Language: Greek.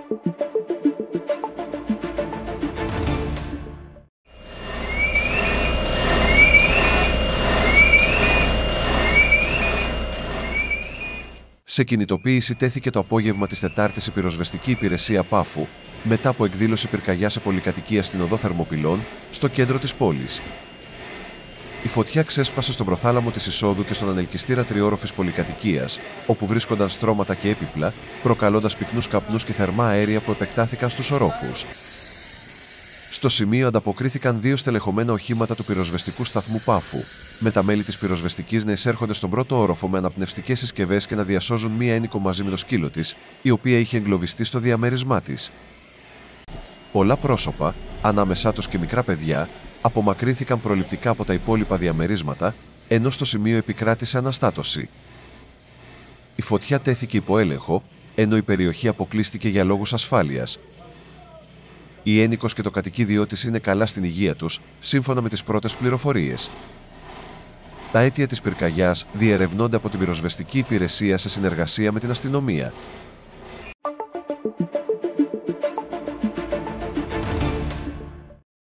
Σε κινητοποίηση τέθηκε το απόγευμα της Τετάρτης η πυροσβεστική υπηρεσία Πάφου, μετά από εκδήλωση πυρκαγιά σε πολυκατοικία στην οδό Θερμοπυλών, στο κέντρο της πόλης. Η φωτιά ξέσπασε στον προθάλαμο της εισόδου και στον ανελκυστήρα τριόροφης πολυκατοικίας, όπου βρίσκονταν στρώματα και έπιπλα, προκαλώντας πυκνούς καπνούς και θερμά αέρια που επεκτάθηκαν στους ορόφους. Στο σημείο ανταποκρίθηκαν 2 στελεχωμένα οχήματα του πυροσβεστικού σταθμού Πάφου, με τα μέλη της πυροσβεστικής να εισέρχονται στον πρώτο όροφο με αναπνευστικές συσκευές και να διασώζουν μία ένικο μαζί με το σκύλο της, η οποία είχε εγκλωβιστεί στο διαμέρισμά της. Πολλά πρόσωπα, ανάμεσά τους και μικρά παιδιά, απομακρύνθηκαν προληπτικά από τα υπόλοιπα διαμερίσματα, ενώ στο σημείο επικράτησε αναστάτωση. Η φωτιά τέθηκε υπό έλεγχο, ενώ η περιοχή αποκλείστηκε για λόγους ασφάλειας. Η ένικος και το κατοικίδιό της είναι καλά στην υγεία τους, σύμφωνα με τις πρώτες πληροφορίες. Τα αίτια της πυρκαγιάς διερευνώνται από την πυροσβεστική υπηρεσία σε συνεργασία με την αστυνομία.